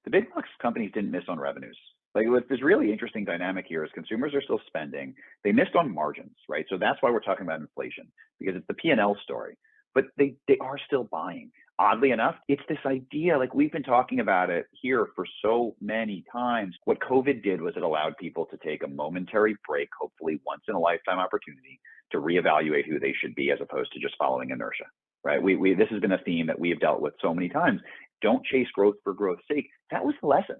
The big box companies didn't miss on revenues. Like this really interesting dynamic here is consumers are still spending. They missed on margins, right? So that's why we're talking about inflation, because it's the P&L story. But they are still buying. Oddly enough, it's this idea, like we've been talking about it here for so many times. What COVID did was it allowed people to take a momentary break, hopefully once in a lifetime opportunity, to reevaluate who they should be as opposed to just following inertia, right? This has been a theme that we have dealt with so many times. Don't chase growth for growth's sake. That was the lesson.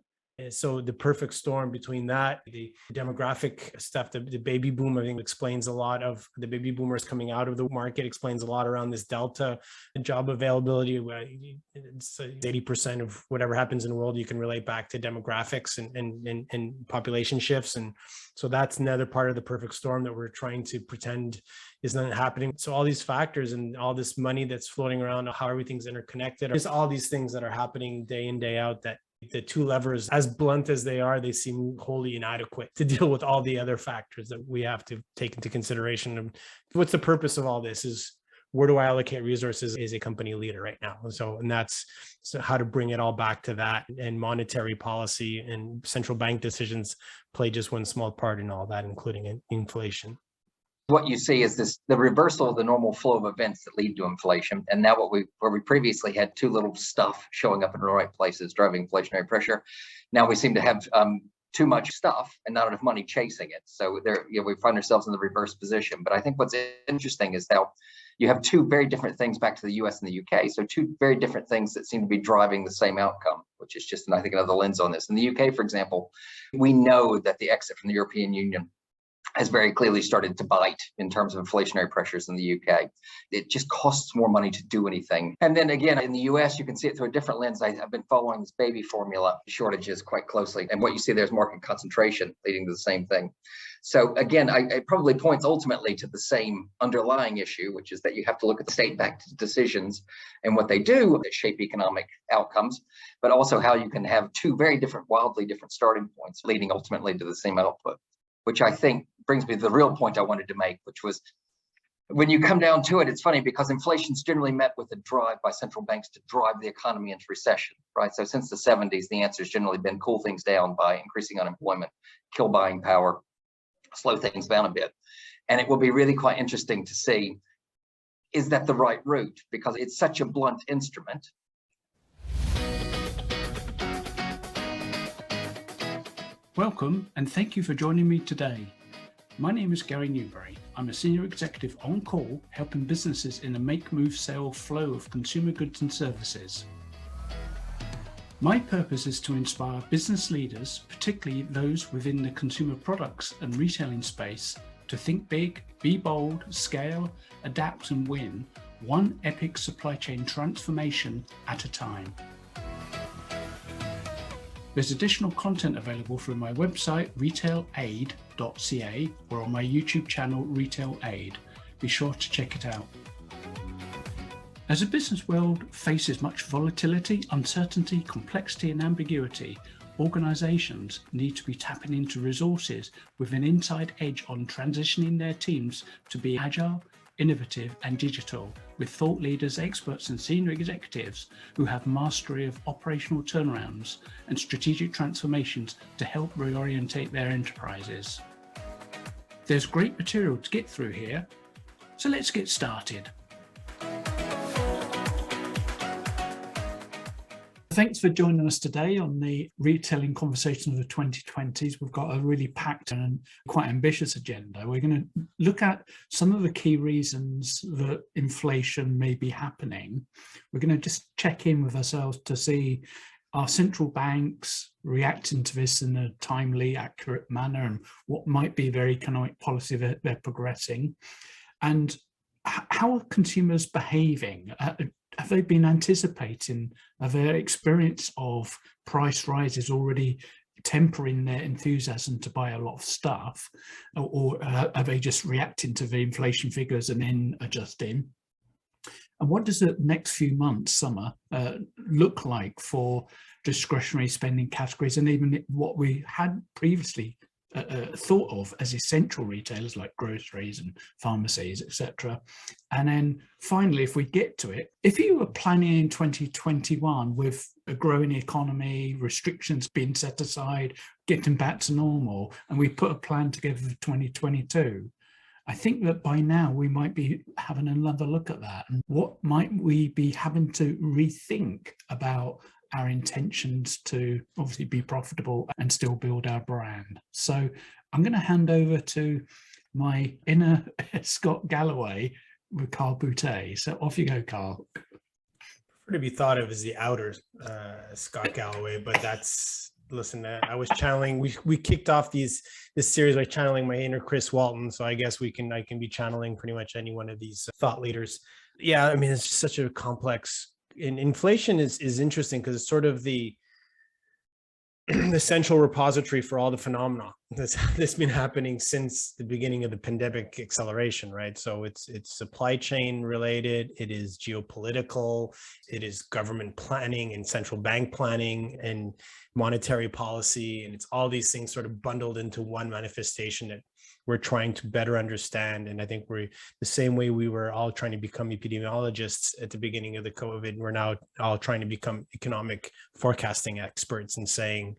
So the perfect storm between that, the demographic stuff, the baby boom, I think explains a lot of the baby boomers coming out of the market, explains a lot around this delta and job availability. It's 80% of whatever happens in the world, you can relate back to demographics and population shifts. And so that's another part of the perfect storm that we're trying to pretend is not happening. So all these factors and all this money that's floating around, how everything's interconnected, there's all these things that are happening day in, day out that the two levers, as blunt as they are, they seem wholly inadequate to deal with all the other factors that we have to take into consideration. And what's the purpose of all this is, where do I allocate resources as a company leader right now? And that's how to bring it all back to that. And monetary policy and central bank decisions play just one small part in all that, including inflation. What you see is the reversal of the normal flow of events that lead to inflation. And now where we previously had too little stuff showing up in the right places, driving inflationary pressure. Now we seem to have too much stuff and not enough money chasing it. So we find ourselves in the reverse position. But I think what's interesting is how you have two very different things back to the US and the UK. So two very different things that seem to be driving the same outcome, which is just, I think, another lens on this. In the UK, for example, we know that the exit from the European Union has very clearly started to bite in terms of inflationary pressures in the UK. It just costs more money to do anything. And then again, in the US, you can see it through a different lens. I've been following this baby formula shortages quite closely. And what you see there is market concentration leading to the same thing. So again, it probably points ultimately to the same underlying issue, which is that you have to look at the state-backed decisions and what they do that shape economic outcomes, but also how you can have two very different, wildly different starting points leading ultimately to the same output, which I think brings me to the real point I wanted to make, which was when you come down to it, it's funny because inflation's generally met with a drive by central banks to drive the economy into recession, right? So since the 70s, the answer has generally been cool things down by increasing unemployment, kill buying power, slow things down a bit. And it will be really quite interesting to see, is that the right route? Because it's such a blunt instrument. Welcome and thank you for joining me today. My name is Gary Newbury. I'm a senior executive on call helping businesses in the make, move, sell flow of consumer goods and services. My purpose is to inspire business leaders, particularly those within the consumer products and retailing space, to think big, be bold, scale, adapt and win, one epic supply chain transformation at a time. There's additional content available through my website, RetailAID.ca, or on my YouTube channel, RetailAID. Be sure to check it out. As the business world faces much volatility, uncertainty, complexity, and ambiguity, organizations need to be tapping into resources with an inside edge on transitioning their teams to be agile, innovative, and digital, with thought leaders, experts, and senior executives who have mastery of operational turnarounds and strategic transformations to help reorientate their enterprises. There's great material to get through here, so let's get started. Thanks for joining us today on the Retailing Conversations of the 2020s. We've got a really packed and quite ambitious agenda. We're going to look at some of the key reasons that inflation may be happening. We're going to just check in with ourselves to see, are central banks reacting to this in a timely, accurate manner, and what might be their economic policy that they're progressing, and how are consumers behaving? Have they been anticipating their experience of price rises already tempering their enthusiasm to buy a lot of stuff, or are they just reacting to the inflation figures and then adjusting? And what does the next few months, summer, look like for discretionary spending categories, and even what we had previously thought of as essential retailers like groceries and pharmacies, etc. And then finally, if we get to it, if you were planning in 2021 with a growing economy, restrictions being set aside, getting back to normal, and we put a plan together for 2022, I think that by now we might be having another look at that. And what might we be having to rethink about our intentions to obviously be profitable and still build our brand? So I'm going to hand over to my inner Scott Galloway with Carl Boutet. So off you go, Carl. To be thought of as the outer Scott Galloway, but that's, listen, I was channeling, we kicked off this series by channeling my inner Chris Walton, so I guess I can be channeling pretty much any one of these thought leaders. Yeah, I mean, it's just such a complex, and inflation is interesting because it's sort of the central repository for all the phenomena that's been happening since the beginning of the pandemic acceleration, right? So it's supply chain related, it is geopolitical, it is government planning and central bank planning and monetary policy, and it's all these things sort of bundled into one manifestation that we're trying to better understand. And I think we're the same way we were all trying to become epidemiologists at the beginning of the COVID, we're now all trying to become economic forecasting experts and saying,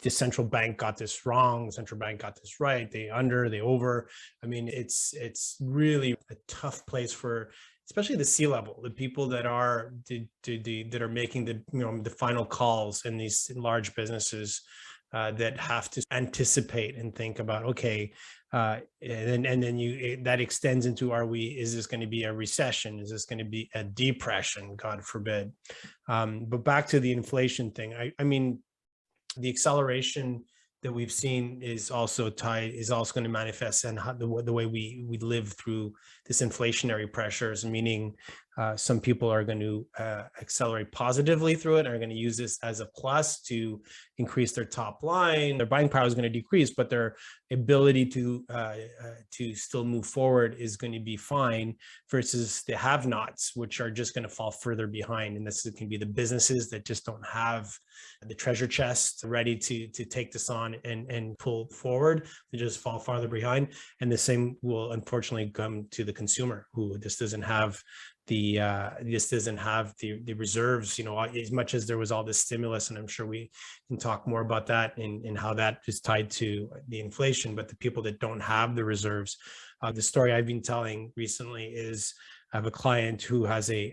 the central bank got this wrong, the central bank got this right, they under, they over. I mean, it's really a tough place for, especially the C-level, the people that are that are making the final calls in these large businesses that have to anticipate and think about, okay, and then that extends into, is this going to be a recession? Is this going to be a depression? God forbid. But back to the inflation thing, I mean, the acceleration that we've seen is also going to manifest in the way we live through this inflationary pressures, meaning some people are going to accelerate positively through it, are going to use this as a plus to increase their top line. Their buying power is going to decrease, but their ability to still move forward is going to be fine, versus the have-nots, which are just going to fall further behind. And this can be the businesses that just don't have the treasure chest ready to take this on and pull forward, they just fall farther behind. And the same will unfortunately come to the consumer, who just doesn't have the reserves, as much as there was all this stimulus, and I'm sure we can talk more about that and how that is tied to the inflation. But the people that don't have the reserves, the story I've been telling recently is, I have a client who has a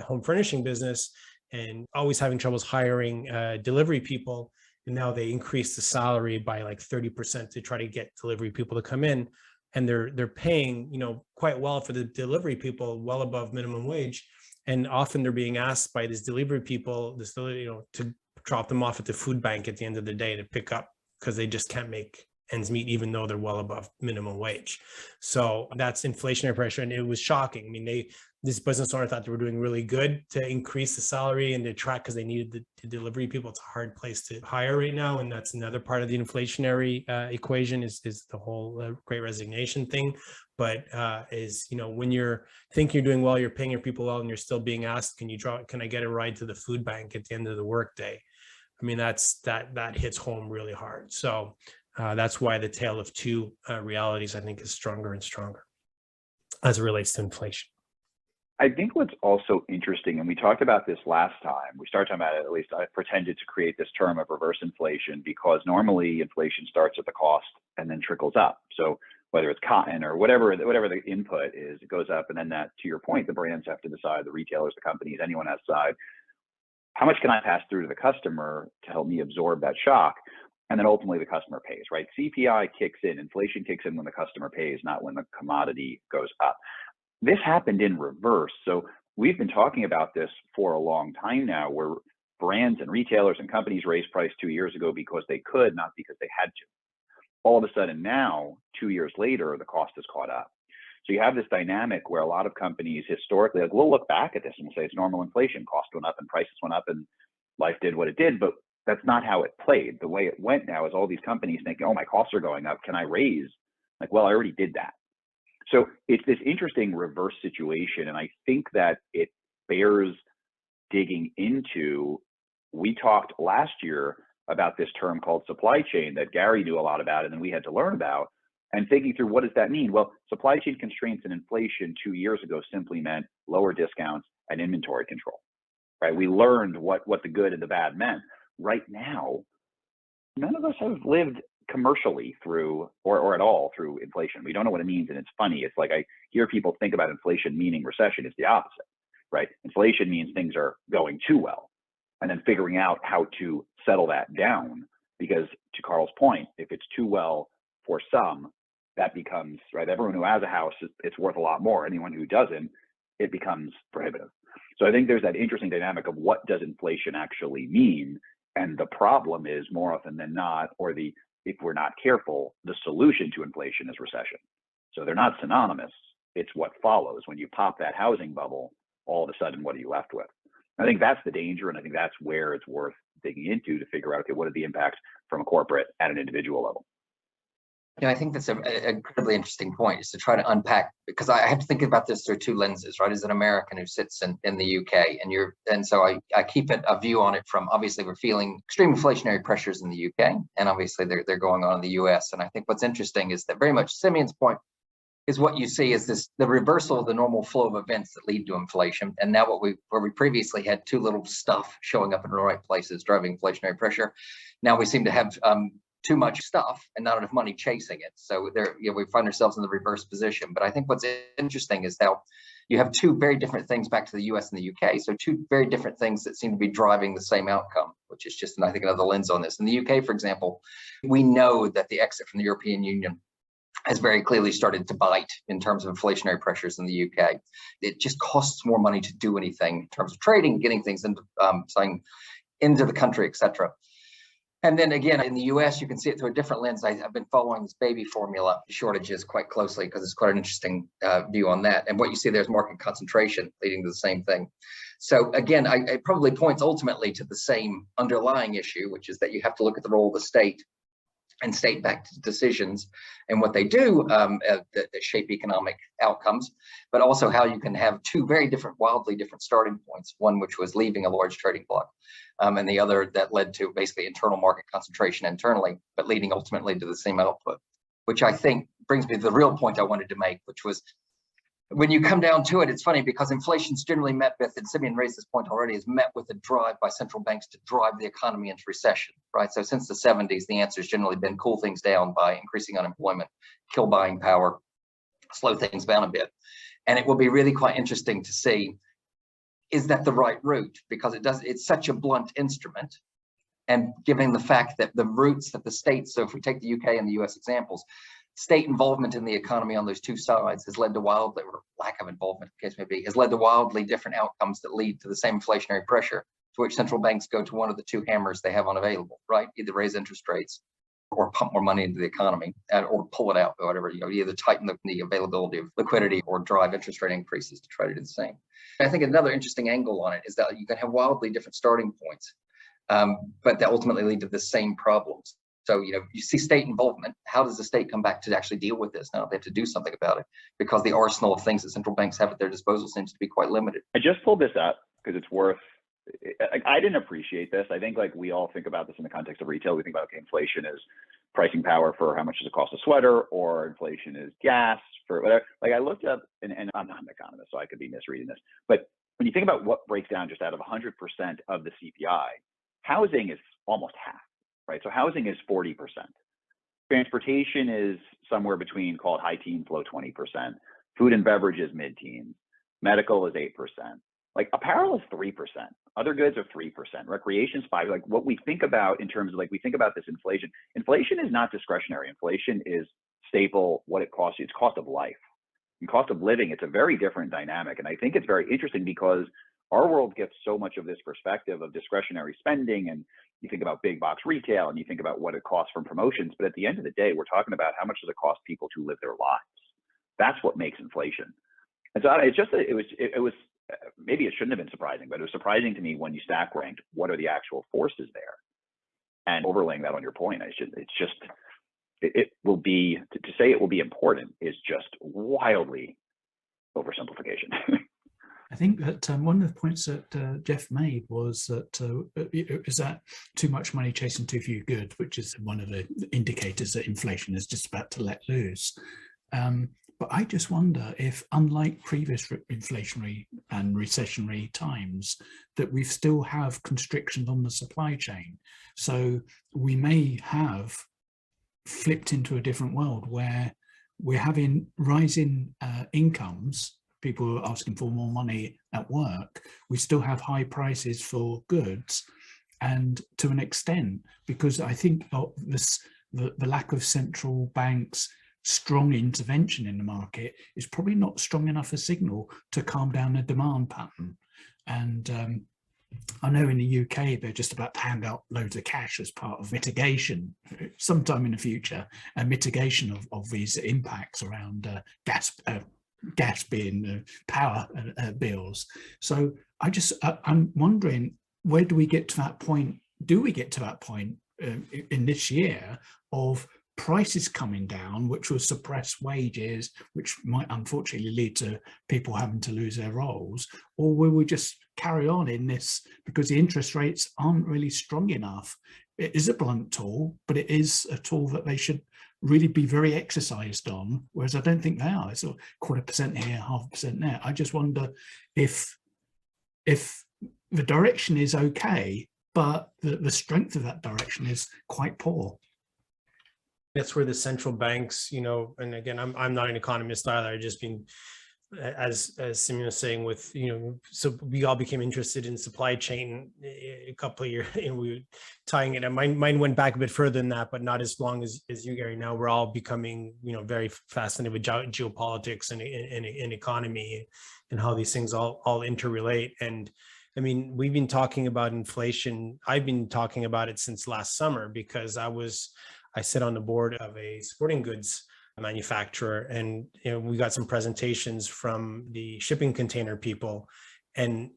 home furnishing business and always having troubles hiring delivery people. And now they increased the salary by like 30% to try to get delivery people to come in. And they're paying, quite well for the delivery people, well above minimum wage. And often they're being asked by these delivery people, to drop them off at the food bank at the end of the day to pick up, because they just can't make ends meet, even though they're well above minimum wage. So that's inflationary pressure. And it was shocking. I mean, this business owner thought they were doing really good to increase the salary and to attract, because they needed the delivery people. It's a hard place to hire right now. And that's another part of the inflationary equation is the whole great resignation thing. But when you're thinking you're doing well, you're paying your people well, and you're still being asked, can I get a ride to the food bank at the end of the workday? I mean, that hits home really hard. So that's why the tale of two realities, I think, is stronger and stronger as it relates to inflation. I think what's also interesting, and we talked about this last time, we started talking about it, at least I pretended to create this term of reverse inflation, because normally inflation starts at the cost and then trickles up. So whether it's cotton or whatever the input is, it goes up. And then that, to your point, the brands have to decide, the retailers, the companies, anyone has to decide, how much can I pass through to the customer to help me absorb that shock? And then ultimately the customer pays, right? CPI kicks in, inflation kicks in when the customer pays, not when the commodity goes up. This happened in reverse. So we've been talking about this for a long time now, where brands and retailers and companies raised price 2 years ago because they could, not because they had to. All of a sudden now, 2 years later, the cost has caught up. So you have this dynamic where a lot of companies historically, we'll look back at this and we'll say it's normal inflation, cost went up and prices went up and life did what it did, but that's not how it played. The way it went now is all these companies thinking, oh, my costs are going up, can I raise? Like, well, I already did that. So it's this interesting reverse situation. And I think that it bears digging into. We talked last year about this term called supply chain that Gary knew a lot about and then we had to learn about, and thinking through what does that mean? Well, supply chain constraints and inflation 2 years ago simply meant lower discounts and inventory control, right? We learned what the good and the bad meant. Right now, none of us have lived commercially through or at all through inflation. We don't know what it means, and it's funny. It's like I hear people think about inflation meaning recession. It's the opposite, right? Inflation means things are going too well, and then figuring out how to settle that down. Because to Carl's point, if it's too well for some, that becomes, right, everyone who has a house, it's worth a lot more. Anyone who doesn't, it becomes prohibitive. So I think there's that interesting dynamic of what does inflation actually mean? And the problem is more often than not, or if we're not careful, the solution to inflation is recession. So they're not synonymous. It's what follows. When you pop that housing bubble, all of a sudden, what are you left with? I think that's the danger, and I think that's where it's worth digging into to figure out, okay, what are the impacts from a corporate at an individual level? Yeah, I think that's an incredibly interesting point, is to try to unpack, because I have to think about this through two lenses, right? As an American who sits in the UK, and so I keep a view on it from, obviously we're feeling extreme inflationary pressures in the UK, and obviously they're going on in the US. And I think what's interesting is that very much Simeon's point is what you see is the reversal of the normal flow of events that lead to inflation. And now where we previously had too little stuff showing up in the right places driving inflationary pressure, now we seem to have too much stuff and not enough money chasing it. So we find ourselves in the reverse position. But I think what's interesting is how you have two very different things back to the US and the UK. So two very different things that seem to be driving the same outcome, which is just, I think, another lens on this. In the UK, for example, we know that the exit from the European Union has very clearly started to bite in terms of inflationary pressures in the UK. It just costs more money to do anything in terms of trading, getting things into the country, et cetera. And then again, in the US, you can see it through a different lens. I've been following this baby formula shortages quite closely because it's quite an interesting view on that. And what you see there is market concentration leading to the same thing. So again, it probably points ultimately to the same underlying issue, which is that you have to look at the role of the state and state-backed decisions and what they do that shape economic outcomes, but also how you can have two very different, wildly different starting points, one which was leaving a large trading bloc, and the other that led to basically internal market concentration internally, but leading ultimately to the same output, which I think brings me to the real point I wanted to make, which was, when you come down to it, it's funny because inflation's generally met with, and Simeon raised this point already, is met with a drive by central banks to drive the economy into recession, right? So since the 70s, the answer has generally been cool things down by increasing unemployment, kill buying power, slow things down a bit. And it will be really quite interesting to see, is that the right route? Because it's such a blunt instrument. And given the fact that the routes that the states, so if we take the UK and the US examples, state involvement in the economy on those two sides has led to wildly, or lack of involvement, the case may be, has led to wildly different outcomes that lead to the same inflationary pressure, to which central banks go to one of the two hammers they have unavailable, right? Either raise interest rates or pump more money into the economy, or pull it out, or whatever, either tighten the availability of liquidity or drive interest rate increases to try to do the same. I think another interesting angle on it is that you can have wildly different starting points, but that ultimately lead to the same problems. So, you see state involvement. How does the state come back to actually deal with this? Now they have to do something about it because the arsenal of things that central banks have at their disposal seems to be quite limited. I just pulled this up because it's worth, I didn't appreciate this. I think we all think about this in the context of retail. We think about, okay, inflation is pricing power for how much does it cost a sweater, or inflation is gas for whatever. I looked up, and I'm not an economist, so I could be misreading this. But when you think about what breaks down just out of 100% of the CPI, housing is almost half. Right, so housing is 40%. Transportation is somewhere between, call it high teens, low 20%. Food and beverage is mid-teens. Medical is 8%. Apparel is 3%. Other goods are 3%. Recreation is 5%. What we think about in terms of we think about this inflation. Inflation is not discretionary. Inflation is staple. What it costs you. It's cost of life. And cost of living. It's a very different dynamic, and I think it's very interesting because our world gets so much of this perspective of discretionary spending, and you think about big box retail and you think about what it costs from promotions, but at the end of the day, we're talking about how much does it cost people to live their lives. That's what makes inflation. And so it was maybe it shouldn't have been surprising, but it was surprising to me when you stack ranked what are the actual forces there, and overlaying that on your point. It will be, to say it will be important is just wildly oversimplification. I think that one of the points that Jeff made was that is that too much money chasing too few goods, which is one of the indicators that inflation is just about to let loose. But I just wonder if, unlike previous inflationary and recessionary times, that we still have constrictions on the supply chain. So we may have flipped into a different world where we're having rising incomes. People are asking for more money at work. We still have high prices for goods, and to an extent, because I think the lack of central banks' strong intervention in the market is probably not strong enough a signal to calm down the demand pattern. And I know in the UK, they're just about to hand out loads of cash as part of mitigation sometime in the future, and mitigation of these impacts around gas being power bills. So I'm wondering, where do we get to that point? Do we get to that point in this year of prices coming down, which will suppress wages, which might unfortunately lead to people having to lose their roles? Or will we just carry on in this because the interest rates aren't really strong enough? It is a blunt tool, but it is a tool that they should really be very exercised on, whereas I don't think they are. It's a 0.25% here, 0.5% there. I just wonder if the direction is okay, but the strength of that direction is quite poor. That's where the central banks, and again, I'm not an economist either. I've just been, as Simeon was saying, with, so we all became interested in supply chain a couple of years, and we were tying it. And mine went back a bit further than that, but not as long as you, Gary. Now we're all becoming, very fascinated with geopolitics and economy and how these things all interrelate. And I mean, we've been talking about inflation. I've been talking about it since last summer because I sit on the board of a sporting goods manufacturer, and we got some presentations from the shipping container people, and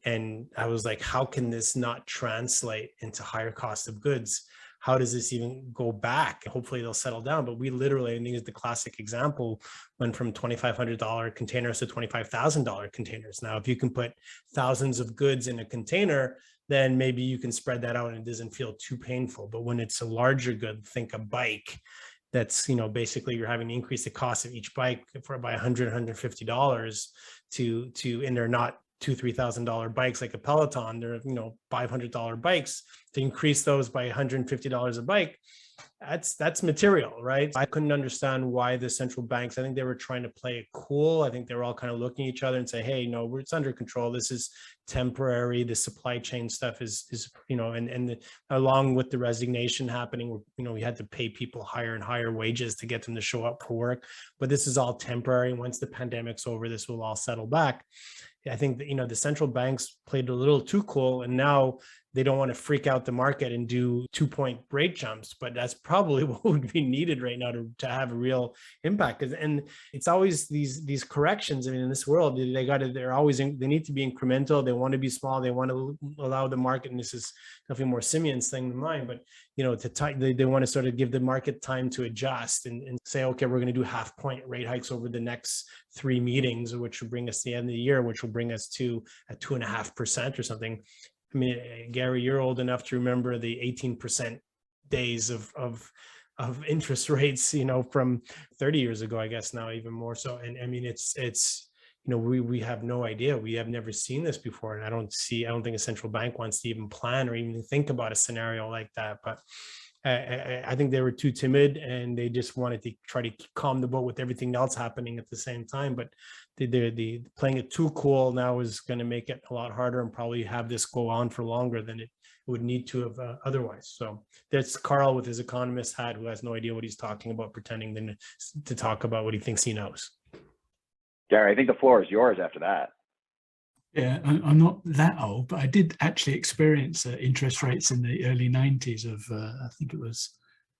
I was like, how can this not translate into higher cost of goods? How does this even go back? Hopefully they'll settle down. But we literally, I think is the classic example, went from $2,500 containers to $25,000 containers. Now, if you can put thousands of goods in a container, then maybe you can spread that out and it doesn't feel too painful. But when it's a larger good, think a bike, that's, basically you're having to increase the cost of each bike by $100, $150 and they're not $2,000-$3,000 bikes like a Peloton. They're, $500 bikes. To increase those by $150 a bike, that's material, right? I couldn't understand why the central banks, I think they were trying to play it cool. I think they were all kind of looking at each other and say, hey, no, it's under control. This is temporary. The supply chain stuff is along with the resignation happening, we had to pay people higher and higher wages to get them to show up for work. But this is all temporary. Once the pandemic's over, this will all settle back. I think that, the central banks played a little too cool, and now they don't want to freak out the market and do 2-point rate jumps, but that's probably what would be needed right now to have a real impact. And it's always these corrections. I mean, in this world, they need to be incremental. They want to be small. They want to allow the market, and this is definitely more Simeon's thing than mine, but they want to sort of give the market time to adjust and say, okay, we're going to do 0.5-point rate hikes over the next 3 meetings, which will bring us to the end of the year, which will bring us to a 2.5% or something. I mean, Gary, you're old enough to remember the 18% days of interest rates, from 30 years ago, I guess now even more so. And I mean, it's we have no idea. We have never seen this before. And I don't think a central bank wants to even plan or even think about a scenario like that. But I think they were too timid, and they just wanted to try to calm the boat with everything else happening at the same time. But the playing it too cool now is going to make it a lot harder, and probably have this go on for longer than it would need to have otherwise. So that's Carl with his economist hat, who has no idea what he's talking about, pretending to talk about what he thinks he knows. Gary, I think the floor is yours after that. Yeah, I'm not that old, but I did actually experience interest rates in the early 90s of, I think it was,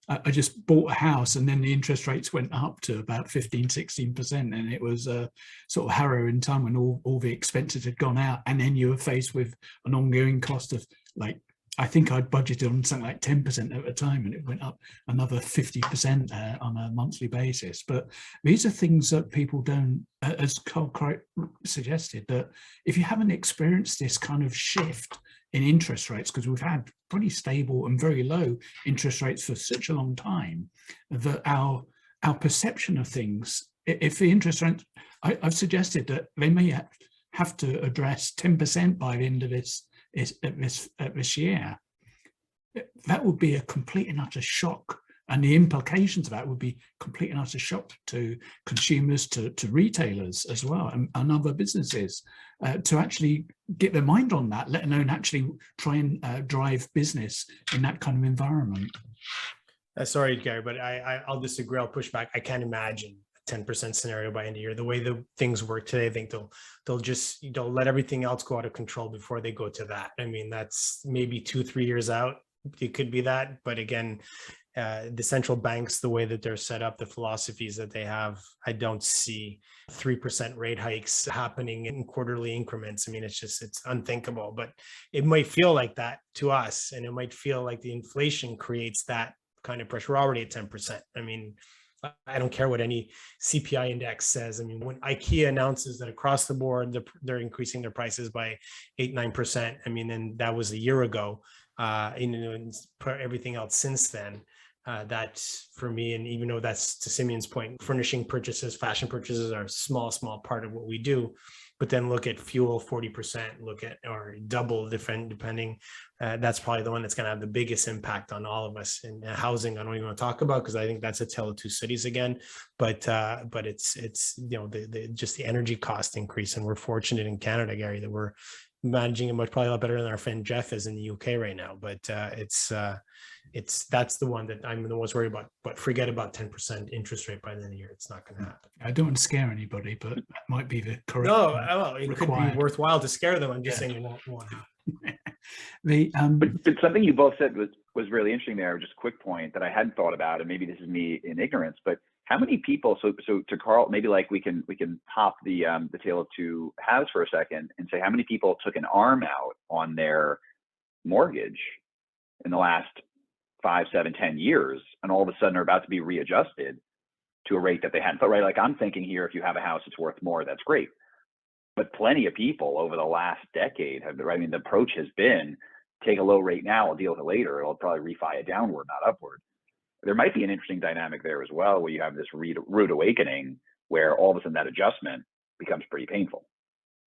I just bought a house, and then the interest rates went up to about 15-16%. And it was a sort of harrowing time when all the expenses had gone out. And then you were faced with an ongoing cost of like I think I'd budgeted on something like 10% at a time, and it went up another 50% on a monthly basis. But these are things that people don't, as Carl suggested, that if you haven't experienced this kind of shift in interest rates, because we've had pretty stable and very low interest rates for such a long time, that our perception of things, if the interest rate, I've suggested that they may have to address 10% by the end of this year. That would be a complete and utter shock, and the implications of that would be complete and utter shock to consumers, to retailers as well, and other businesses, to actually get their mind on that, let alone actually try and drive business in that kind of environment. Sorry, Gary, but I'll disagree. I'll push back. I can't imagine 10% scenario by end of year. The way the things work today, I think they'll let everything else go out of control before they go to that. I mean, that's maybe 2-3 years out. It could be that, but again, the central banks, the way that they're set up, the philosophies that they have, I don't see 3% rate hikes happening in quarterly increments. I mean, it's unthinkable, but it might feel like that to us, and it might feel like the inflation creates that kind of pressure. We're already at 10%. I mean, I don't care what any CPI index says. I mean, when IKEA announces that across the board, they're increasing their prices by 8-9%. I mean, and that was a year ago, and everything else since then, that's for me. And even though that's to Simeon's point, furnishing purchases, fashion purchases are a small part of what we do. But then look at fuel, 40%, look at, or double different, depending. That's probably the one that's going to have the biggest impact on all of us. And housing, I don't even want to talk about, because I think that's a tale of two cities again. But it's just the energy cost increase, and we're fortunate in Canada, Gary, that we're managing it probably a lot better than our friend Jeff is in the UK right now. But that's the one that I'm the most worried about. But forget about 10% interest rate by the end of the year. It's not going to happen. I don't want to scare anybody, but that might be the correct. No, well, it could be worthwhile to scare them. I'm just saying it won't happen. But something you both said was really interesting there. Just a quick point that I hadn't thought about, and maybe this is me in ignorance, but how many people? So to Carl, maybe like we can hop the tale of two halves for a second and say how many people took an arm out on their mortgage in the last 5, 7, 10 years, and all of a sudden are about to be readjusted to a rate that they hadn't. But right, like I'm thinking here, if you have a house, it's worth more. That's great. But plenty of people over the last decade have, I mean, the approach has been take a low rate now, I'll deal with it later. It'll probably refi it downward, not upward. There might be an interesting dynamic there as well, where you have this rude awakening where all of a sudden that adjustment becomes pretty painful.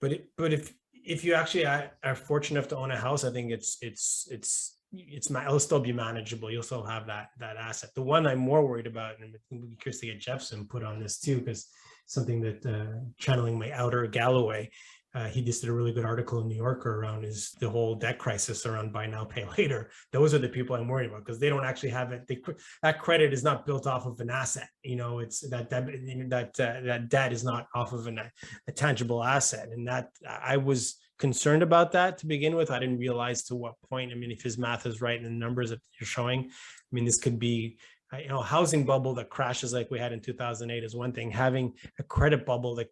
But if you actually are fortunate enough to own a house, I think it'll still be manageable. You'll still have that asset. The one I'm more worried about, and I'm curious to get Jeff's input on this too, because something that channeling my outer Galloway, he just did a really good article in New Yorker around is the whole debt crisis around buy now, pay later. Those are the people I'm worried about, because they don't actually have it. That credit is not built off of an asset. It's that debt is not off of a tangible asset. And that I was concerned about that to begin with. I didn't realize to what point. I mean, if his math is right and the numbers that you're showing, I mean, this could be a housing bubble that crashes like we had in 2008 is one thing. Having a credit bubble that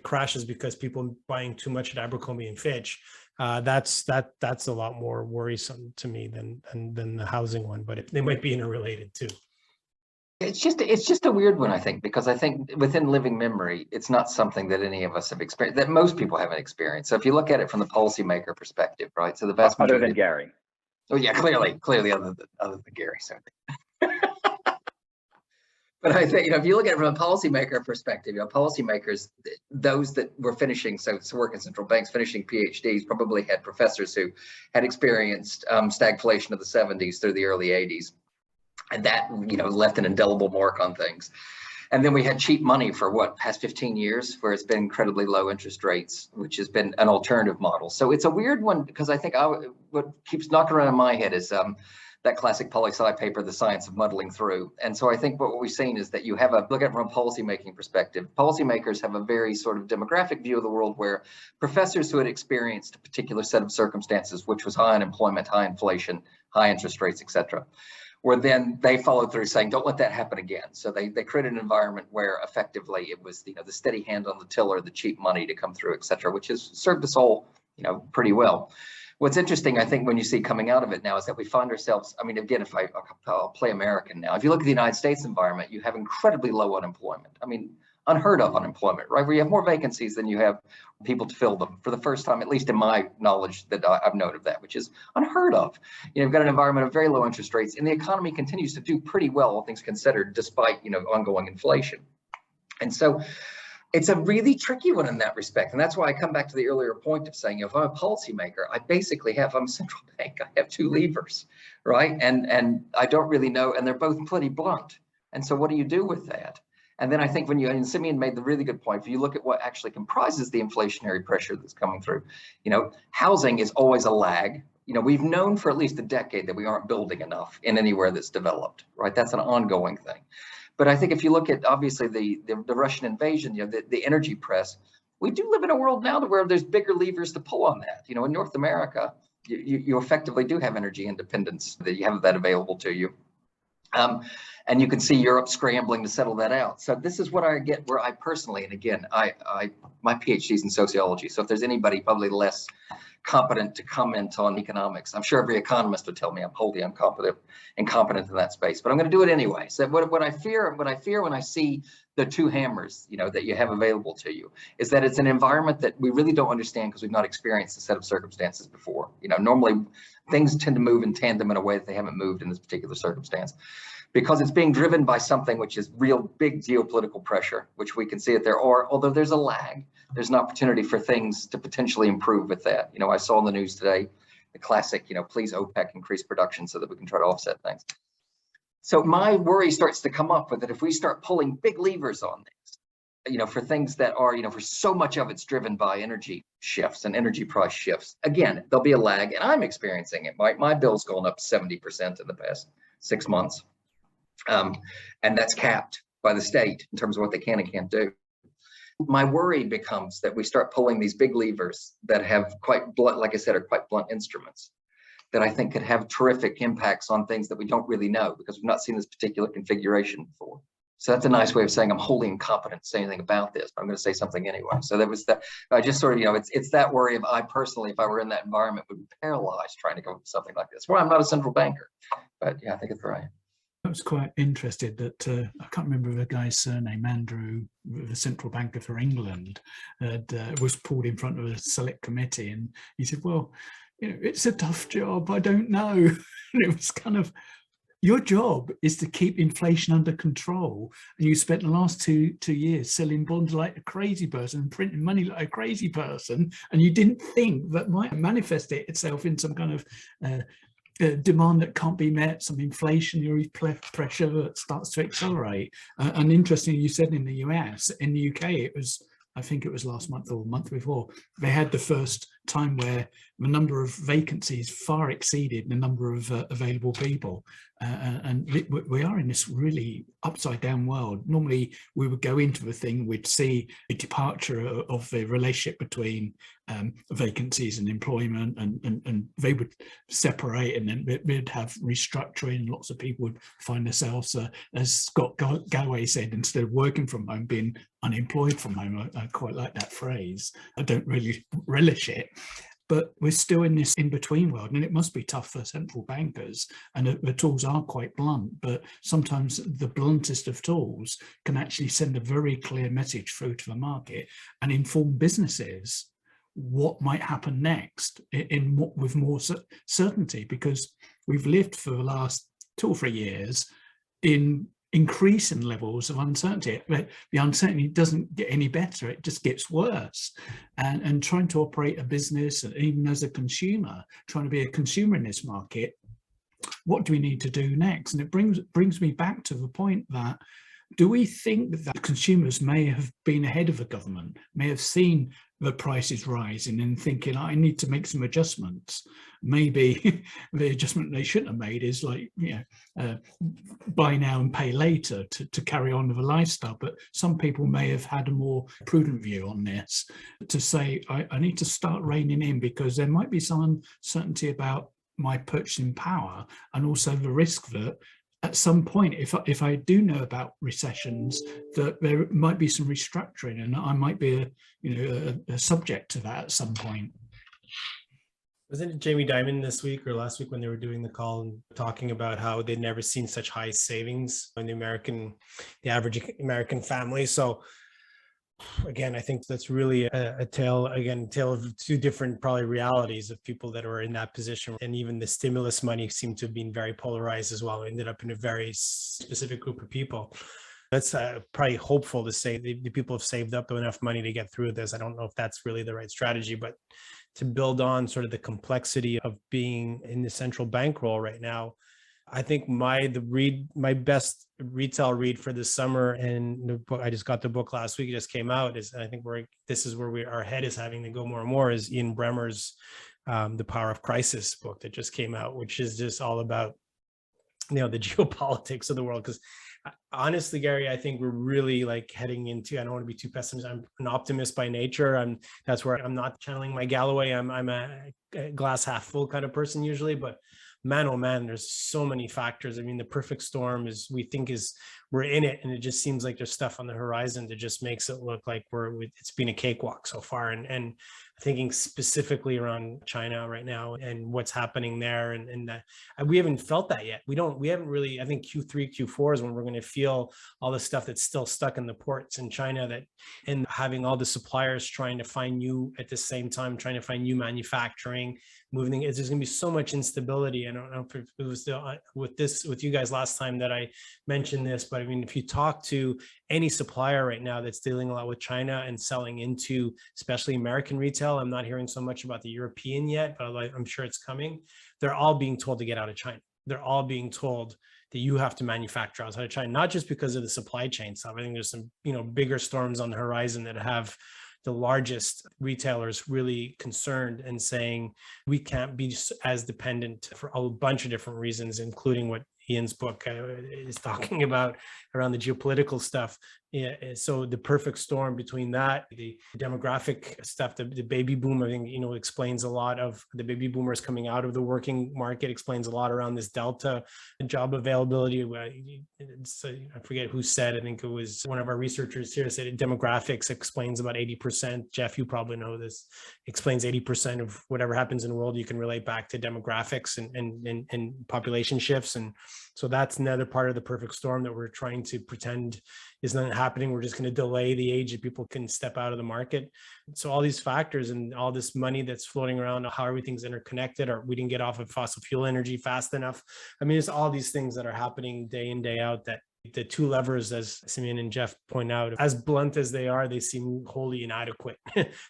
crashes because people buying too much at Abercrombie and Fitch, that's a lot more worrisome to me than the housing one. But they might be interrelated too. It's just a weird one, I think, because I think within living memory, it's not something that any of us have experienced, that most people haven't experienced. So if you look at it from the policymaker perspective, right? So the vast majority, other than Gary. Oh yeah, clearly other than Gary, certainly. But I think, if you look at it from a policymaker perspective, policymakers, those that were finishing, so work in central banks, finishing PhDs, probably had professors who had experienced stagflation of the 70s through the early 80s. And that, left an indelible mark on things. And then we had cheap money for past 15 years, where it's been incredibly low interest rates, which has been an alternative model. So it's a weird one, because I think what keeps knocking around in my head is that classic poli-sci paper, The Science of Muddling Through. And so I think what we've seen is that you have look at it from a policymaking perspective. Policymakers have a very sort of demographic view of the world, where professors who had experienced a particular set of circumstances, which was high unemployment, high inflation, high interest rates, et cetera, where then they followed through saying, don't let that happen again. So they created an environment where effectively it was the steady hand on the tiller, the cheap money to come through, et cetera, which has served us all pretty well. What's interesting, I think, when you see coming out of it now is that we find ourselves, I mean, again, I'll play American now. If you look at the United States environment, you have incredibly low unemployment. I mean, unheard of unemployment, right? Where you have more vacancies than you have people to fill them for the first time, at least in my knowledge that I've known of that, which is unheard of. You know, you've got an environment of very low interest rates, and the economy continues to do pretty well, all things considered, despite, you know, ongoing inflation. And so it's a really tricky one in that respect. And that's why I come back to the earlier point of saying, if I'm a policymaker, I basically have, I'm a central bank, I have two levers, right? And I don't really know, and they're both pretty blunt. And so what do you do with that? And then I think when you, and Simeon made the really good point, if you look at what actually comprises the inflationary pressure that's coming through, you know, housing is always a lag. You know, we've known for at least a decade that we aren't building enough in anywhere that's developed, right? That's an ongoing thing. But I think if you look at, obviously, the Russian invasion, you know, the energy press, we do live in a world now where there's bigger levers to pull on that. You know, in North America, you effectively do have energy independence, that you have that available to you. And you can see Europe scrambling to settle that out. So this is what I get, where I personally, and again, my PhD's in sociology. So if there's anybody probably less competent to comment on economics, I'm sure every economist would tell me I'm wholly incompetent in that space, but I'm going to do it anyway. So what I fear when I see the two hammers, you know, that you have available to you, is that it's an environment that we really don't understand because we've not experienced a set of circumstances before. You know, normally things tend to move in tandem in a way that they haven't moved in this particular circumstance, because it's being driven by something which is real big geopolitical pressure, which we can see it there, or although there's a lag, there's an opportunity for things to potentially improve with that. You know, I saw in the news today, the classic, you know, please OPEC increase production so that we can try to offset things. So my worry starts to come up with that if we start pulling big levers on this, you know, for things that are, you know, for so much of it's driven by energy shifts and energy price shifts, again, there'll be a lag, and I'm experiencing it. My bill's gone up 70% in the past 6 months. And that's capped by the state in terms of what they can and can't do. My worry becomes that we start pulling these big levers that have quite blunt, like I said, are quite blunt instruments that I think could have terrific impacts on things that we don't really know because we've not seen this particular configuration before. So that's a nice way of saying I'm wholly incompetent to say anything about this, but I'm going to say something anyway. So that was that. I just sort of, you know, it's that worry of I personally, if I were in that environment, would be paralyzed trying to go with something like this. Well, I'm not a central banker, but yeah, I think it's right. I was quite interested that I can't remember the guy's surname, Andrew, the central banker for England, was pulled in front of a select committee, and he said, "Well, you know, it's a tough job. I don't know." And it was kind of, your job is to keep inflation under control, and you spent the last two years selling bonds like a crazy person and printing money like a crazy person, and you didn't think that might manifest itself in some kind of demand that can't be met, some inflationary pressure that starts to accelerate. And interestingly, you said in the US, in the UK, it was, I think it was last month or the month before, they had the first time where the number of vacancies far exceeded the number of available people. And we are in this really upside down world. Normally we would go into the thing, we'd see a departure of the relationship between vacancies and employment, and they would separate, and then we'd have restructuring, and lots of people would find themselves, as Scott Galloway said, instead of working from home, being unemployed from home. I quite like that phrase. I don't really relish it. But we're still in this in-between world, and it must be tough for central bankers. And the tools are quite blunt, but sometimes the bluntest of tools can actually send a very clear message through to the market and inform businesses what might happen next with more certainty, because we've lived for the last 2 or 3 years in increasing levels of uncertainty. The uncertainty doesn't get any better, it just gets worse. And trying to operate a business, and even as a consumer, trying to be a consumer in this market, what do we need to do next? And it brings me back to the point that, do we think that consumers may have been ahead of the government, may have seen the prices rising and thinking, I need to make some adjustments? Maybe the adjustment they shouldn't have made is like, you know, buy now and pay later to carry on with a lifestyle. But some people may have had a more prudent view on this, to say, I need to start reining in, because there might be some uncertainty about my purchasing power, and also the risk that at some point, if I do know about recessions, that there might be some restructuring, and I might be a subject to that at some point. Wasn't it Jamie Dimon this week or last week when they were doing the call and talking about how they'd never seen such high savings in the average American family? So again, I think that's really a tale of two different probably realities of people that are in that position. And even the stimulus money seemed to have been very polarized as well. It ended up in a very specific group of people. That's probably hopeful to say the people have saved up enough money to get through this. I don't know if that's really the right strategy, but to build on sort of the complexity of being in the central bank role right now, I think my best retail read for this summer, and the book, I just got the book last week, it just came out, is, and I think this is where our head is having to go more and more, is Ian Bremmer's The Power of Crisis book that just came out, which is just all about, the geopolitics of the world. Because honestly, Gary, I think we're really like heading into, I don't want to be too pessimistic. I'm an optimist by nature. That's where I'm not channeling my Galloway. I'm a glass half full kind of person usually, but man, oh man, there's so many factors. I mean, the perfect storm we're in it, and it just seems like there's stuff on the horizon that just makes it look like it's been a cakewalk so far. And thinking specifically around China right now and what's happening there, and we haven't felt that yet. We haven't really. I think Q3, Q4 is when we're going to feel all the stuff that's still stuck in the ports in China, and having all the suppliers trying to find new at the same time, trying to find new manufacturing, moving. There's going to be so much instability. I don't know if it was with you guys last time that I mentioned this, but I mean, if you talk to any supplier right now that's dealing a lot with China and selling into especially American retail, I'm not hearing so much about the European yet, but I'm sure it's coming. They're all being told to get out of China. They're all being told that you have to manufacture outside of China, not just because of the supply chain stuff. I think there's some, bigger storms on the horizon that have the largest retailers really concerned and saying we can't be as dependent for a bunch of different reasons, including what Ian's book is talking about around the geopolitical stuff. So the perfect storm between that, the demographic stuff, the baby boom, I think, explains a lot of the baby boomers coming out of the working market, explains a lot around this delta job availability. I forget who said, I think it was one of our researchers here said demographics explains about 80%. Jeff, you probably know this, explains 80% of whatever happens in the world. You can relate back to demographics and population shifts. And so that's another part of the perfect storm that we're trying to pretend is not happening. We're just going to delay the age that people can step out of the market. So all these factors and all this money that's floating around, how everything's interconnected, or we didn't get off of fossil fuel energy fast enough. I mean, it's all these things that are happening day in, day out, that the two levers, as Simeon and Jeff point out, as blunt as they are, they seem wholly inadequate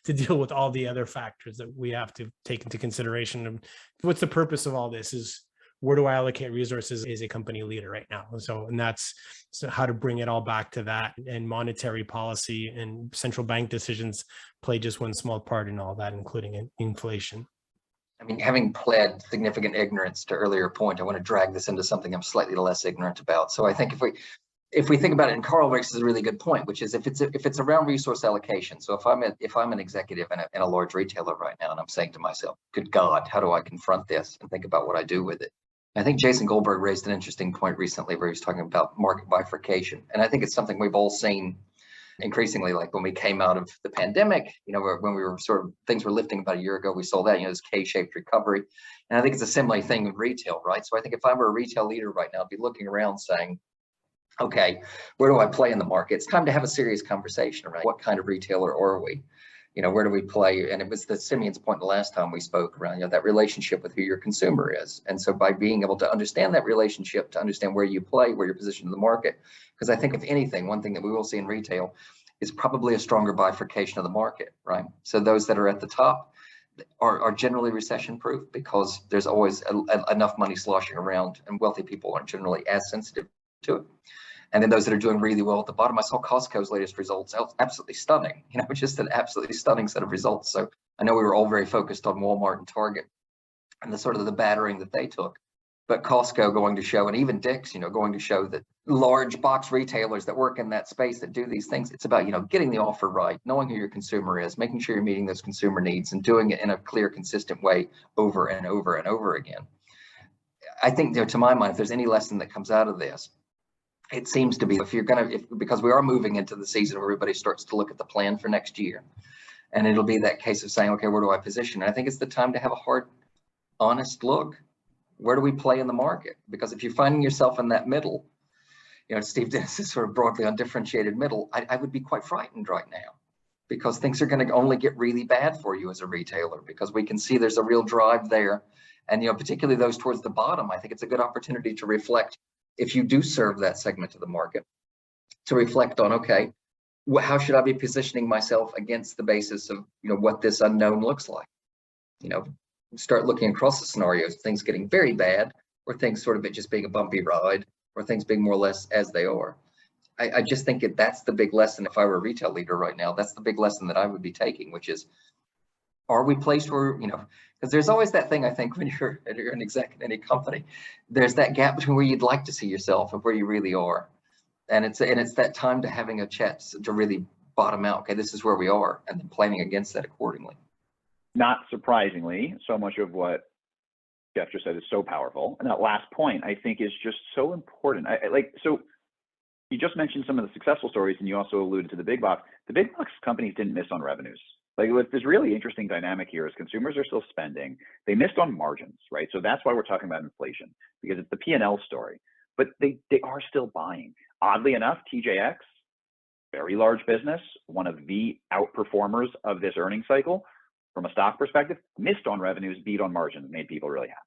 to deal with all the other factors that we have to take into consideration. And what's the purpose of all this is, where do I allocate resources as a company leader right now? And that's how to bring it all back to that, and monetary policy and central bank decisions play just one small part in all that, including inflation. I mean, having pled significant ignorance to earlier point, I want to drag this into something I'm slightly less ignorant about. So I think if we think about it, and Carl makes a really good point, which is if it's around resource allocation. So if I'm an executive in a large retailer right now, and I'm saying to myself, good God, how do I confront this and think about what I do with it? I think Jason Goldberg raised an interesting point recently where he was talking about market bifurcation. And I think it's something we've all seen increasingly, like when we came out of the pandemic, when we were things were lifting about a year ago, we saw that, this K-shaped recovery. And I think it's a similar thing with retail, right? So I think if I were a retail leader right now, I'd be looking around saying, okay, where do I play in the market? It's time to have a serious conversation around what kind of retailer are we? Where do we play? And it was the Simeon's point the last time we spoke around, that relationship with who your consumer is. And so by being able to understand that relationship, to understand where you play, where you're positioned in the market, because I think if anything, one thing that we will see in retail is probably a stronger bifurcation of the market, right? So those that are at the top are generally recession proof, because there's always enough money sloshing around, and wealthy people aren't generally as sensitive to it. And then those that are doing really well at the bottom, I saw Costco's latest results, absolutely stunning, just an absolutely stunning set of results. So I know we were all very focused on Walmart and Target and the battering that they took, but Costco going to show, and even Dick's, going to show that large box retailers that work in that space that do these things, it's about, getting the offer right, knowing who your consumer is, making sure you're meeting those consumer needs and doing it in a clear, consistent way over and over and over again. I think, to my mind, if there's any lesson that comes out of this, it seems to be because we are moving into the season where everybody starts to look at the plan for next year, and it'll be that case of saying, okay, where do I position? And I think it's the time to have a hard honest look. Where do we play in the market? Because if you're finding yourself in that middle, Steve Dennis is sort of broadly undifferentiated middle, I would be quite frightened right now, because things are going to only get really bad for you as a retailer, because we can see there's a real drive there. And, particularly those towards the bottom, I think it's a good opportunity to reflect, if you do serve that segment of the market, to reflect on, okay, how should I be positioning myself against the basis of, what this unknown looks like? Start looking across the scenarios, things getting very bad, or things sort of it just being a bumpy ride, or things being more or less as they are. I just think that's the big lesson. If I were a retail leader right now, that's the big lesson that I would be taking, which is, are we placed where, because there's always that thing, I think, when you're an exec in any company, there's that gap between where you'd like to see yourself and where you really are. And it's that time to having a chat to really bottom out, okay, this is where we are, and then planning against that accordingly. Not surprisingly, so much of what Jeff just said is so powerful. And that last point, I think, is just so important. So you just mentioned some of the successful stories, and you also alluded to the big box. The big box companies didn't miss on revenues. This really interesting dynamic here is consumers are still spending. They missed on margins, right? So that's why we're talking about inflation, because it's the P&L story. But they are still buying. Oddly enough, TJX, very large business, one of the outperformers of this earnings cycle, from a stock perspective, missed on revenues, beat on margins, made people really happy.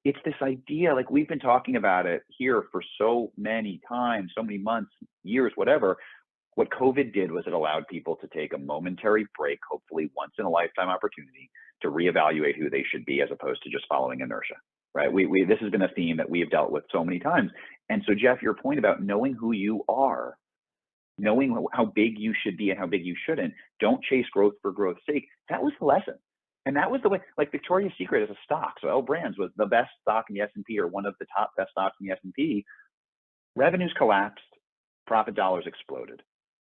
It's this idea, we've been talking about it here for so many times, so many months, years, whatever. What COVID did was it allowed people to take a momentary break, hopefully once in a lifetime opportunity, to reevaluate who they should be as opposed to just following inertia, right? This has been a theme that we have dealt with so many times. And so, Jeff, your point about knowing who you are, knowing how big you should be and how big you shouldn't, don't chase growth for growth's sake. That was the lesson. And that was the way, Victoria's Secret is a stock. So L Brands was the best stock in the S&P, or one of the top best stocks in the S&P. Revenues collapsed, profit dollars exploded,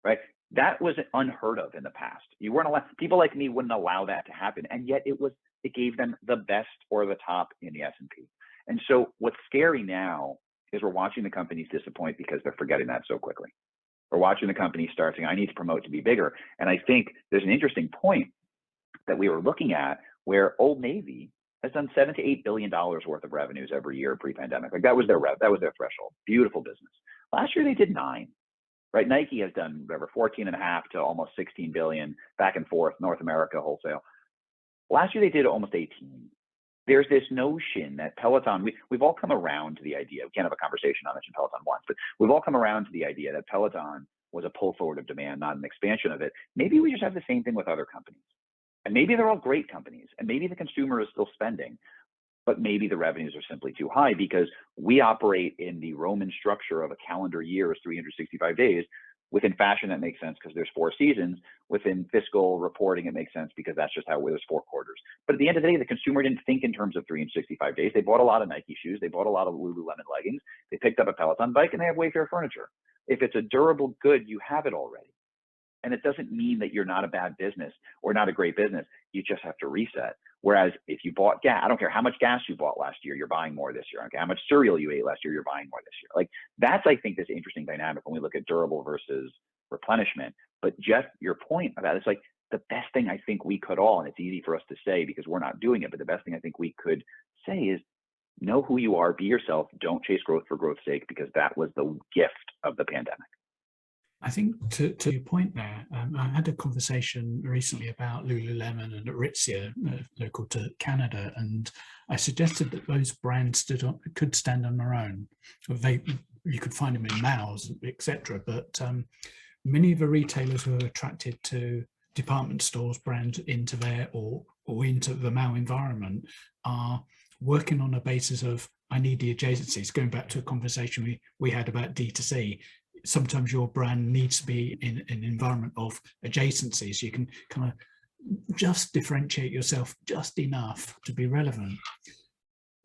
right? That was unheard of in the past. You weren't allowed, people like me wouldn't allow that to happen. And yet it gave them the best or the top in the S&P. And so what's scary now is we're watching the companies disappoint because they're forgetting that so quickly. We're watching the companies start saying, I need to promote to be bigger. And I think there's an interesting point that we were looking at where Old Navy has done $7 to $8 billion worth of revenues every year pre-pandemic. That was their threshold. Beautiful business. Last year they did 9, right? Nike has done 14.5 to almost 16 billion, back and forth, North America wholesale. Last year they did almost 18. There's this notion that Peloton, we've all come around to the idea, we can't have a conversation on this in Peloton once, but we've all come around to the idea that Peloton was a pull forward of demand, not an expansion of it. Maybe we just have the same thing with other companies. And maybe they're all great companies, and maybe the consumer is still spending, but maybe the revenues are simply too high because we operate in the Roman structure of a calendar year is 365 days. Within fashion, that makes sense because there's 4 seasons. Within fiscal reporting, it makes sense because that's just how there's 4 quarters. But at the end of the day, the consumer didn't think in terms of 365 days. They bought a lot of Nike shoes. They bought a lot of Lululemon leggings. They picked up a Peloton bike, and they have Wayfair furniture. If it's a durable good, you have it already. And it doesn't mean that you're not a bad business or not a great business. You just have to reset. Whereas if you bought gas, I don't care how much gas you bought last year, you're buying more this year. I don't care how much cereal you ate last year, you're buying more this year. That's, I think, this interesting dynamic when we look at durable versus replenishment. But Jeff, your point about it's the best thing I think we could all, and it's easy for us to say because we're not doing it, but the best thing I think we could say is know who you are, be yourself, don't chase growth for growth's sake, because that was the gift of the pandemic. I think to your point there, I had a conversation recently about Lululemon and Aritzia, local to Canada, and I suggested that those brands could stand on their own. You could find them in malls, etc. But many of the retailers who are attracted to department stores brands into their or into the mall environment are working on a basis of, I need the adjacencies. Going back to a conversation we had about D2C, sometimes your brand needs to be in an environment of adjacencies. You can kind of just differentiate yourself just enough to be relevant.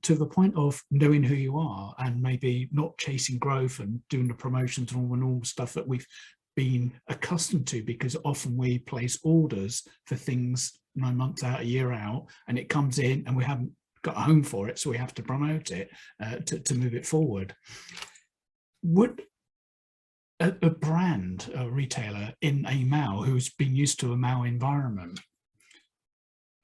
To the point of knowing who you are and maybe not chasing growth and doing the promotions and all the normal stuff that we've been accustomed to, because often we place orders for things 9 months out, a year out, and it comes in and we haven't got a home for it, so we have to promote it to move it forward. Would a brand, a retailer in a mall who's been used to a mall environment,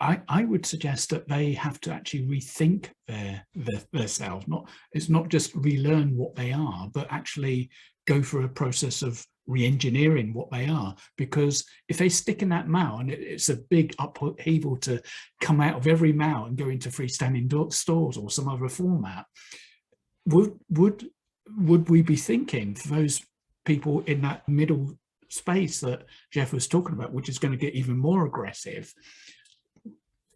I would suggest that they have to actually rethink their selves. It's not just relearn what they are, but actually go through a process of re-engineering what they are. Because if they stick in that MAU, and it's a big upheaval to come out of every MAU and go into freestanding stores or some other format, would we be thinking for those people in that middle space that Jeff was talking about, which is going to get even more aggressive?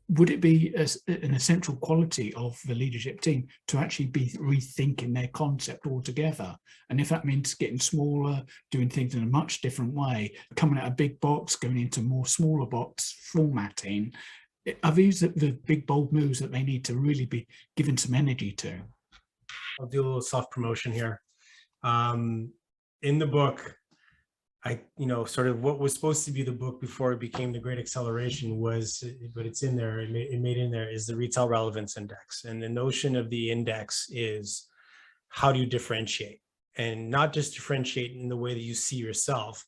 Would it be an essential quality of the leadership team to actually be rethinking their concept altogether? And if that means getting smaller, doing things in a much different way, coming out of big box, going into more smaller box formatting, are these the big bold moves that they need to really be given some energy to? I'll do a little self promotion here. In the book, sort of what was supposed to be the book before it became the Great Acceleration but it's in there, it made in there, is the Retail Relevance Index. And the notion of the index is, how do you differentiate? And not just differentiate in the way that you see yourself.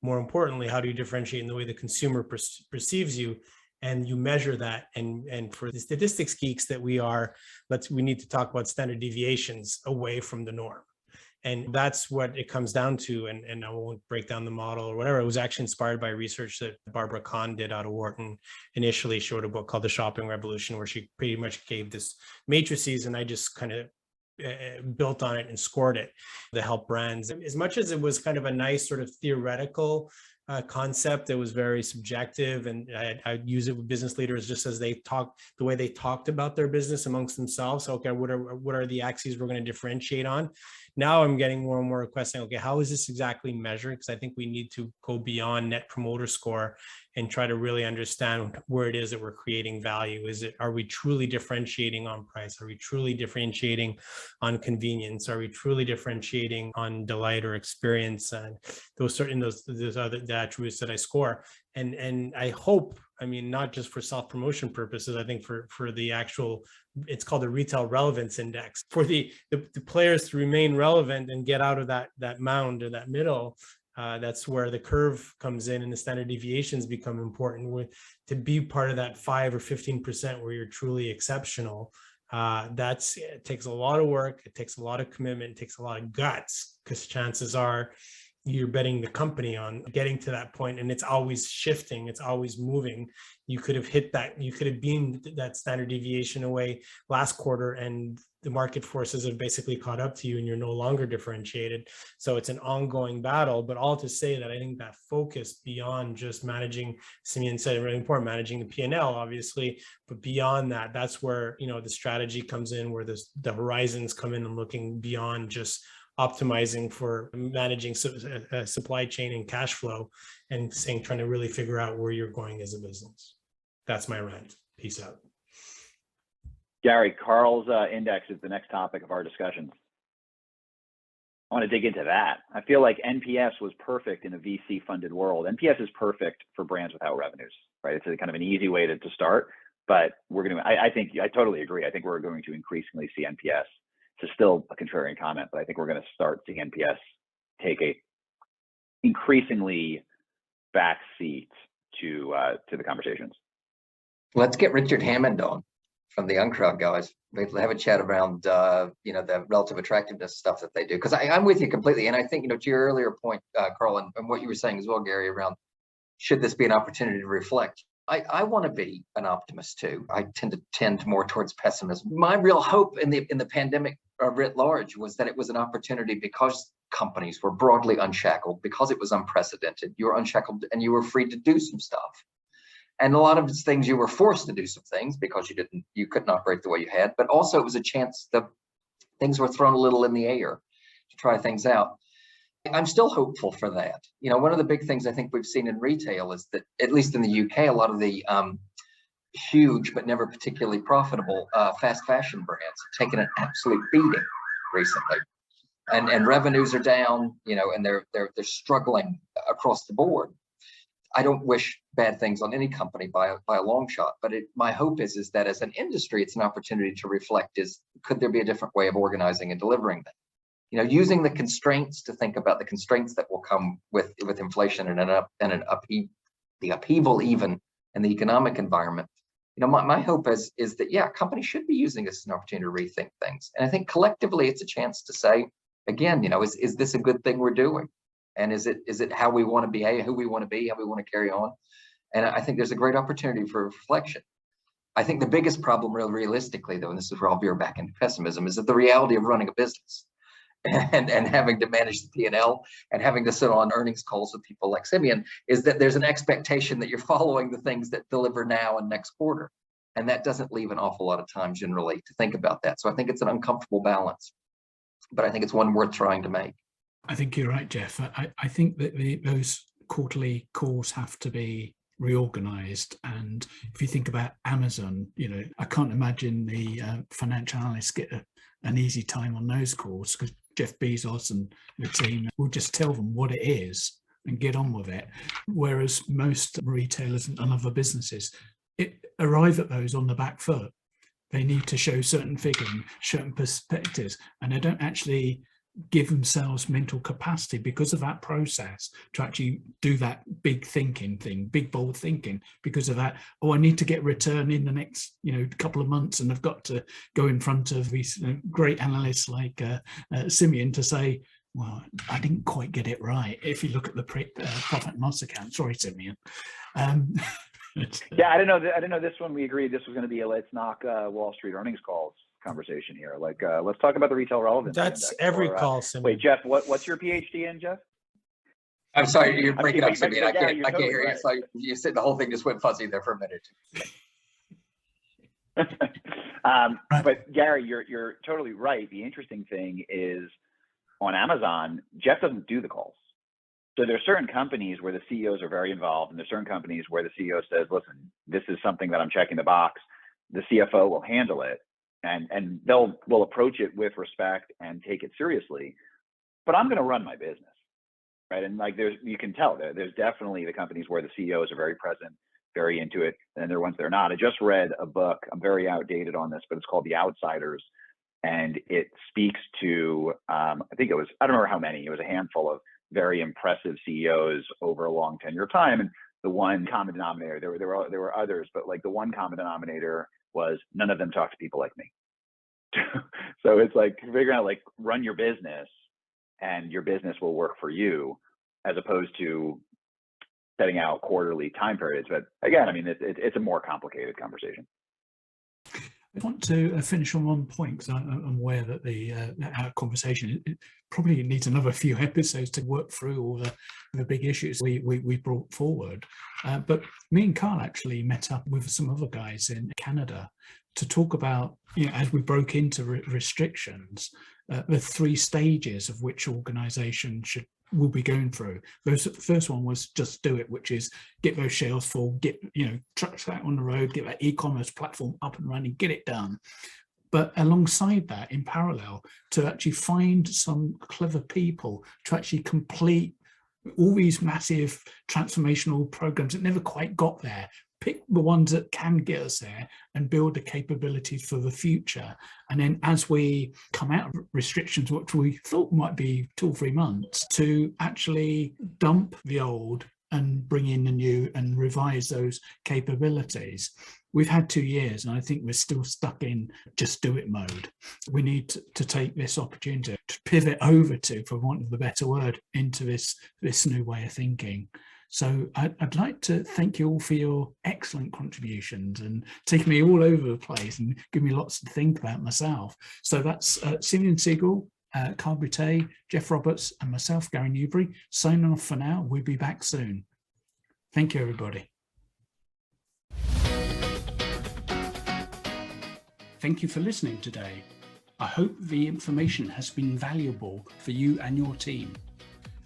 More importantly, how do you differentiate in the way the consumer perceives you? And you measure that. And for the statistics geeks that we are, we need to talk about standard deviations away from the norm. And that's what it comes down to. And I won't break down the model or whatever. It was actually inspired by research that Barbara Kahn did out of Wharton. Initially, she wrote a book called The Shopping Revolution, where she pretty much gave this matrices, and I just kind of built on it and scored it to help brands. As much as it was kind of a nice sort of theoretical concept, it was very subjective, and I'd use it with business leaders just as they talk, the way they talked about their business amongst themselves. Okay, what are the axes we're going to differentiate on? Now I'm getting more and more requests saying, okay, how is this exactly measured? Because I think we need to go beyond Net Promoter Score and try to really understand where it is that we're creating value. Are we truly differentiating on price? Are we truly differentiating on convenience? Are we truly differentiating on delight or experience? And those other attributes that I score. And I hope, not just for self-promotion purposes, I think for the actual, it's called the Retail Relevance Index, for the players to remain relevant and get out of that mound or that middle. That's where the curve comes in and the standard deviations become important. To be part of that 5 or 15% where you're truly exceptional, it takes a lot of work, it takes a lot of commitment, it takes a lot of guts, because chances are you're betting the company on getting to that point, and it's always shifting, it's always moving. You could have hit that, you could have been that standard deviation away last quarter, and the market forces have basically caught up to you and you're no longer differentiated. So it's an ongoing battle, but all to say that I think that focus beyond just managing, Simeon said, really important, managing the P&L, obviously, but beyond that, that's where, the strategy comes in, where the horizons come in and looking beyond just optimizing for managing supply chain and cash flow, and trying to really figure out where you're going as a business. That's my rant. Peace out. Gary, Carl's index is the next topic of our discussions. I want to dig into that. I feel like NPS was perfect in a VC funded world. NPS is perfect for brands without revenues, right? It's a kind of an easy way to start, but I totally agree. I think we're going to increasingly see NPS. It's still a contrarian comment, but I think we're going to start seeing NPS take a increasingly back seat to the conversations. Let's get Richard Hammond on from the Uncrowd guys. We'll have a chat around the relative attractiveness stuff that they do. Because I'm with you completely, and I think to your earlier point, Carl, and what you were saying as well, Gary, around should this be an opportunity to reflect. I want to be an optimist too. I tend more towards pessimism. My real hope in the pandemic writ large was that it was an opportunity because companies were broadly unshackled, because it was unprecedented. You were unshackled and you were free to do some stuff. And a lot of things you were forced to do some things because you couldn't operate the way you had, but also it was a chance that things were thrown a little in the air to try things out. I'm still hopeful for that. One of the big things I think we've seen in retail is that, at least in the UK, a lot of the huge but never particularly profitable fast fashion brands have taken an absolute beating recently, and revenues are down. And they're struggling across the board. I don't wish bad things on any company by a long shot, but my hope is that as an industry, it's an opportunity to reflect: could there be a different way of organizing and delivering that? Using the constraints to think about the constraints that will come with inflation and the upheaval even in the economic environment, my hope is that, yeah, companies should be using this as an opportunity to rethink things. And I think collectively it's a chance to say, again, is this a good thing we're doing? And is it how we want to behave, who we want to be, how we want to carry on? And I think there's a great opportunity for reflection. I think the biggest problem realistically, though, and this is where I'll veer back into pessimism, is that the reality of running a business and having to manage the P&L and having to sit on earnings calls with people like Simeon is that there's an expectation that you're following the things that deliver now and next quarter. And that doesn't leave an awful lot of time generally to think about that. So I think it's an uncomfortable balance, but I think it's one worth trying to make. I think you're right, Jeff. I think that those quarterly calls have to be reorganized. And if you think about Amazon, I can't imagine the financial analysts get an easy time on those calls, because Jeff Bezos and the team will just tell them what it is and get on with it. Whereas most retailers and other businesses arrive at those on the back foot. They need to show certain figures and certain perspectives, and they don't actually give themselves mental capacity because of that process to actually do that big bold thinking, because of that, I need to get return in the next couple of months, and I've got to go in front of these great analysts like Simeon to say, well, I didn't quite get it right. If you look at the profit and loss account, sorry, Simeon. Yeah, I don't know. This one we agreed this was going to be a let's knock Wall Street earnings calls conversation here. Like, let's talk about the retail relevance. That's every call. Wait, Jeff, what's your PhD in, Jeff? I'm sorry, you're breaking up, Simeon. I can't hear you. Right. It's like you said the whole thing just went fuzzy there for a minute. But Gary, you're totally right. The interesting thing is on Amazon, Jeff doesn't do the calls. So there's certain companies where the CEOs are very involved, and there's certain companies where the CEO says, listen, this is something that I'm checking the box. The CFO will handle it, and we'll approach it with respect and take it seriously. But I'm going to run my business, right? And like you can tell there's definitely the companies where the CEOs are very present, very into it, and there are ones that are not. I just read a book. I'm very outdated on this, but it's called The Outsiders. And it speaks to, I think it was, I don't remember how many, it was a handful of very impressive CEOs over a long tenure of time. And the one common denominator, there were others, but like the one common denominator was none of them talk to people like me. So it's like figuring out, like, run your business and your business will work for you, as opposed to setting out quarterly time periods. But again, I mean, it's a more complicated conversation. I want to finish on one point, because I'm aware that our conversation it probably needs another few episodes to work through all the big issues we brought forward. But me and Carl actually met up with some other guys in Canada to talk about, as we broke into restrictions, the 3 stages of which organizations will be going through. The first one was just do it, which is get those shelves full, get trucks out on the road, get that e-commerce platform up and running, get it done. But alongside that, in parallel, to actually find some clever people to actually complete all these massive transformational programs that never quite got there. Pick the ones that can get us there and build the capabilities for the future. And then as we come out of restrictions, which we thought might be 2 or 3 months, to actually dump the old and bring in the new and revise those capabilities. We've had 2 years, and I think we're still stuck in just do it mode. We need to take this opportunity to pivot over to, for want of a better word, into this new way of thinking. So I'd like to thank you all for your excellent contributions and taking me all over the place and giving me lots to think about myself. So that's Simeon Siegel, Carl Boutet, Jeff Roberts, and myself, Gary Newbury, signing off for now. We'll be back soon. Thank you, everybody. Thank you for listening today. I hope the information has been valuable for you and your team.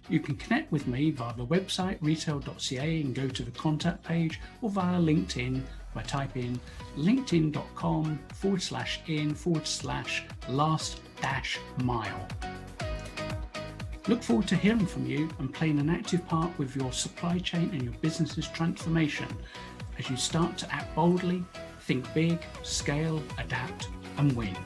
You can connect with me via the website retail.ca and go to the contact page, or via LinkedIn by typing linkedin.com/in/last-mile. Look forward to hearing from you and playing an active part with your supply chain and your business's transformation as you start to act boldly, think big, scale, adapt, and win.